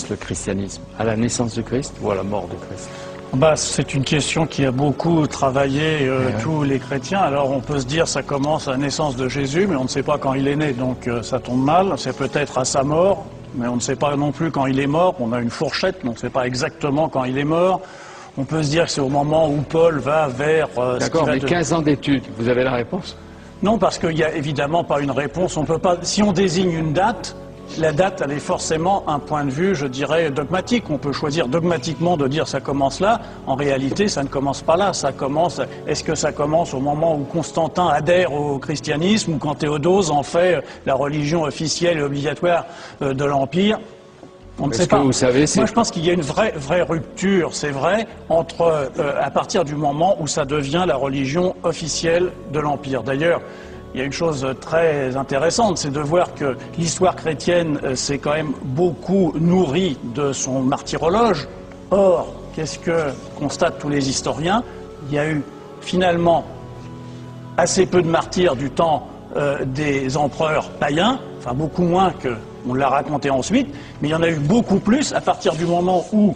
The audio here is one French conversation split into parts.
Le christianisme, à la naissance du Christ ou à la mort du Christ? C'est une question qui a beaucoup travaillé tous les chrétiens. Alors on peut se dire ça commence à la naissance de Jésus, mais on ne sait pas quand il est né, donc ça tombe mal. C'est peut-être à sa mort, mais on ne sait pas non plus quand il est mort. On a une fourchette, mais on ne sait pas exactement quand il est mort. On peut se dire que c'est au moment où Paul va vers... D'accord, mais 15 ans d'études, vous avez la réponse? Non, parce qu'il n'y a évidemment pas une réponse. On peut pas. Si on désigne une date... La date, elle est forcément un point de vue, je dirais, dogmatique. On peut choisir dogmatiquement de dire ça commence là. En réalité, ça ne commence pas là. Ça commence. Est-ce que ça commence au moment où Constantin adhère au christianisme ou quand Théodose en fait la religion officielle et obligatoire de l'Empire? On ne sait pas. Vous savez, moi, je pense qu'il y a une vraie rupture, c'est vrai, entre à partir du moment où ça devient la religion officielle de l'Empire. D'ailleurs, il y a une chose très intéressante, c'est de voir que l'histoire chrétienne s'est quand même beaucoup nourrie de son martyrologe. Or, qu'est-ce que constatent tous les historiens? Il y a eu finalement assez peu de martyrs du temps des empereurs païens, enfin beaucoup moins qu'on l'a raconté ensuite, mais il y en a eu beaucoup plus à partir du moment où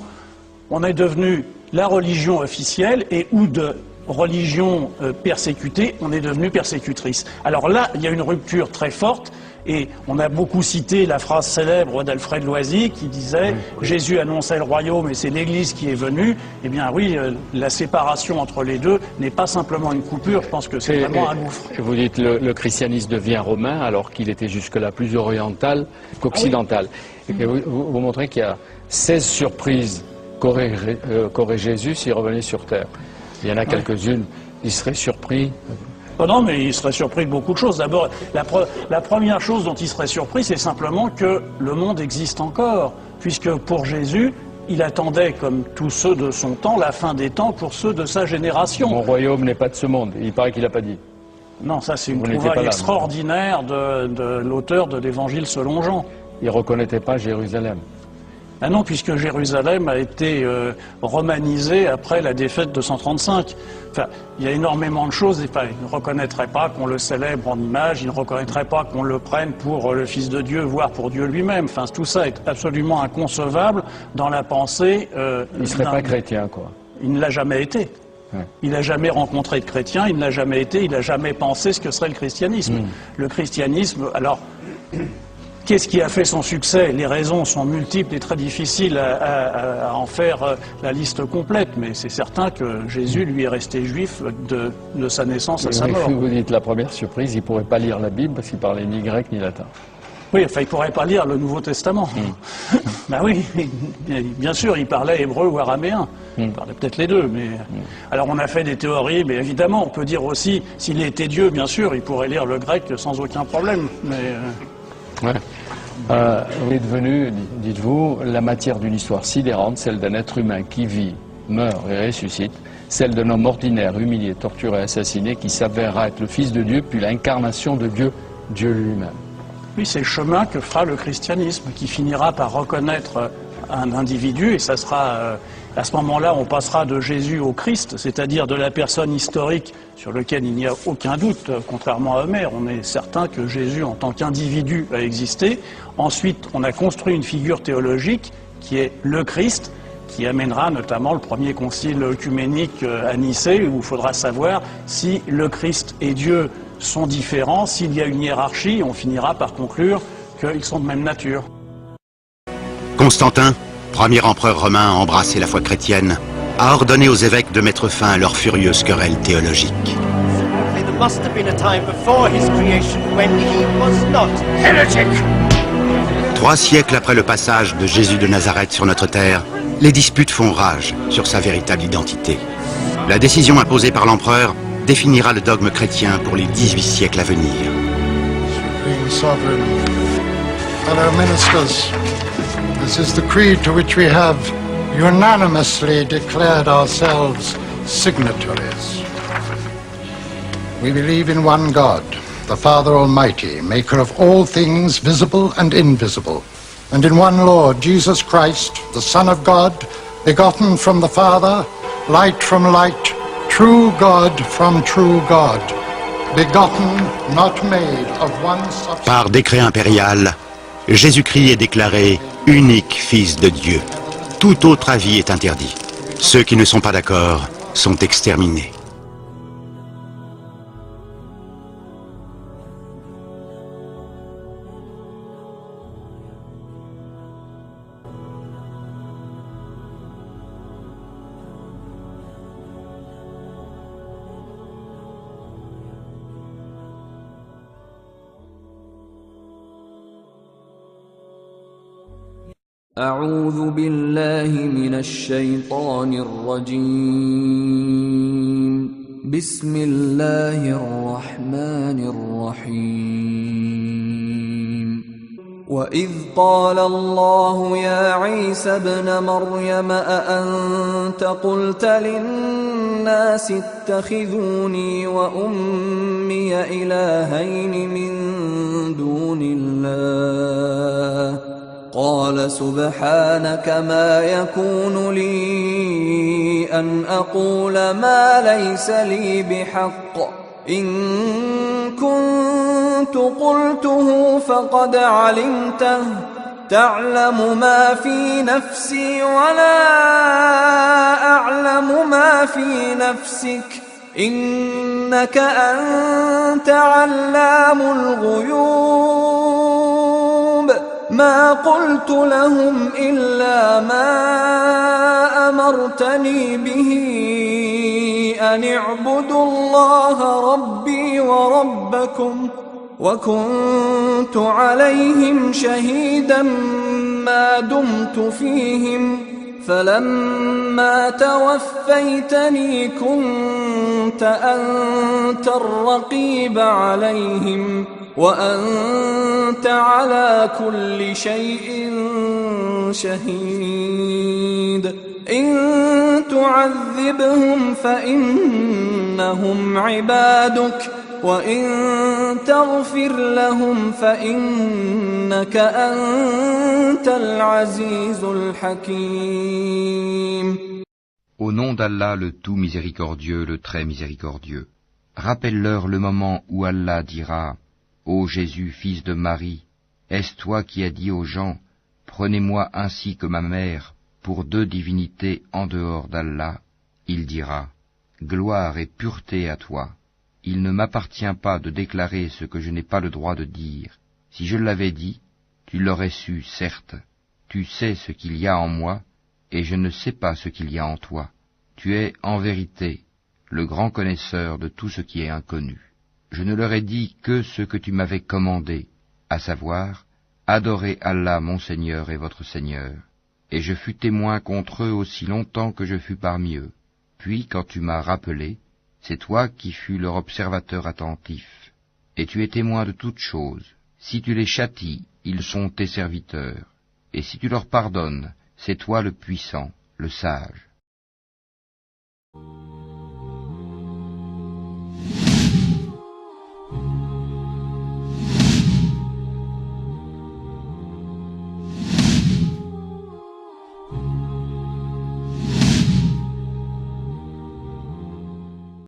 on est devenu la religion officielle et où de religion persécutée, on est devenu persécutrice. Alors là, il y a une rupture très forte, et on a beaucoup cité la phrase célèbre d'Alfred Loisy qui disait « Jésus annonçait le royaume et c'est l'Église qui est venue ». Eh bien oui, la séparation entre les deux n'est pas simplement une coupure, je pense que c'est vraiment un gouffre. Vous dites le christianisme devient romain alors qu'il était jusque-là plus oriental qu'occidental. Et vous montrez qu'il y a 16 surprises qu'aurait Jésus s'il revenait sur Terre. Il y en a quelques-unes, il serait surpris. Oh non, mais il serait surpris de beaucoup de choses. D'abord, la première chose dont il serait surpris, c'est simplement que le monde existe encore. Puisque pour Jésus, il attendait, comme tous ceux de son temps, la fin des temps pour ceux de sa génération. Mon royaume n'est pas de ce monde. Il paraît qu'il n'a pas dit. Non, ça c'est une trouvaille extraordinaire de l'auteur de l'Évangile selon Jean. Il ne reconnaissait pas Jérusalem. Ah non, puisque Jérusalem a été romanisée après la défaite de 135. Enfin, il y a énormément de choses. Enfin, il ne reconnaîtrait pas qu'on le célèbre en image, il ne reconnaîtrait pas qu'on le prenne pour le Fils de Dieu, voire pour Dieu lui-même. Enfin, tout ça est absolument inconcevable dans la pensée. Il ne serait pas chrétien, quoi. Il ne l'a jamais été. Ouais. Il n'a jamais rencontré de chrétien, il ne l'a jamais été, il n'a jamais pensé ce que serait le christianisme. Le christianisme, alors... Qu'est-ce qui a fait son succès? Les raisons sont multiples et très difficiles à en faire la liste complète, mais c'est certain que Jésus, lui, est resté juif de sa naissance à sa mort. Vous dites la première surprise, il ne pourrait pas lire la Bible parce qu'il parlait ni grec ni latin. Oui, enfin, il ne pourrait pas lire le Nouveau Testament. Ben oui, bien sûr, il parlait hébreu ou araméen. Il parlait peut-être les deux, mais... Alors, on a fait des théories, mais évidemment, on peut dire aussi, s'il était Dieu, bien sûr, il pourrait lire le grec sans aucun problème, mais... Ouais. Vous êtes devenu, dites-vous, la matière d'une histoire sidérante, celle d'un être humain qui vit, meurt et ressuscite, celle d'un homme ordinaire, humilié, torturé, assassiné, qui s'avérera être le Fils de Dieu, puis l'incarnation de Dieu, Dieu lui-même. Oui, c'est le chemin que fera le christianisme, qui finira par reconnaître un individu, et ça sera, à ce moment-là, on passera de Jésus au Christ, c'est-à-dire de la personne historique sur laquelle il n'y a aucun doute, contrairement à Homère. On est certain que Jésus, en tant qu'individu, a existé. Ensuite, on a construit une figure théologique qui est le Christ, qui amènera notamment le premier concile œcuménique à Nicée, où il faudra savoir si le Christ et Dieu sont différents. S'il y a une hiérarchie, on finira par conclure qu'ils sont de même nature. Constantin, premier empereur romain à embrasser la foi chrétienne, a ordonné aux évêques de mettre fin à leur furieuse querelle théologique. Trois siècles après le passage de Jésus de Nazareth sur notre terre, les disputes font rage sur sa véritable identité. La décision imposée par l'empereur définira le dogme chrétien pour les 18 siècles à venir. Supreme Sovereign, fellow ministers, this is the creed to which we have unanimously declared ourselves signatories. We believe in one God, the Father Almighty, maker of all things visible and invisible, and in one Lord, Jesus Christ, the Son of God, begotten from the Father, light from light, true God from true God, begotten, not made, of one substance. Par décret impérial, Jésus-Christ est déclaré unique Fils de Dieu. Tout autre avis est interdit. Ceux qui ne sont pas d'accord sont exterminés. أعوذ بالله من الشيطان الرجيم بسم الله الرحمن الرحيم وإذ قال الله يا عيسى ابن مريم أأنت قلت للناس اتخذوني وأمي إلهين من دون الله قال سبحانك ما يكون لي أن أقول ما ليس لي بحق إن كنت قلته فقد علمته تعلم ما في نفسي ولا أعلم ما في نفسك إنك أنت علام الغيوب ما قلت لهم إلا ما أمرتني به أن اعبدوا الله ربي وربكم وكنت عليهم شهيدا ما دمت فيهم فلما توفيتني كنت أنت الرقيب عليهم وأنت على كل شيء شهيد إن تعذبهم فإنهم عبادك وإن تغفر لهم فإنك أنت العزيز الحكيم. Au nom d'Allah, le tout miséricordieux, le très miséricordieux, rappelle-leur le moment où Allah dira: Ô Jésus, fils de Marie, est-ce toi qui as dit aux gens: Prenez-moi ainsi que ma mère pour deux divinités en dehors d'Allah? Il dira: Gloire et pureté à toi. Il ne m'appartient pas de déclarer ce que je n'ai pas le droit de dire. Si je l'avais dit, Tu l'aurais su, certes. Tu sais ce qu'il y a en moi, et je ne sais pas ce qu'il y a en toi. Tu es, en vérité, le grand connaisseur de tout ce qui est inconnu. Je ne leur ai dit que ce que tu m'avais commandé, à savoir, adorez Allah mon Seigneur et votre Seigneur. Et je fus témoin contre eux aussi longtemps que je fus parmi eux. Puis, quand tu m'as rappelé, c'est toi qui fus leur observateur attentif. Et tu es témoin de toutes choses. Si tu les châties, ils sont tes serviteurs. Et si tu leur pardonnes, c'est toi le puissant, le sage.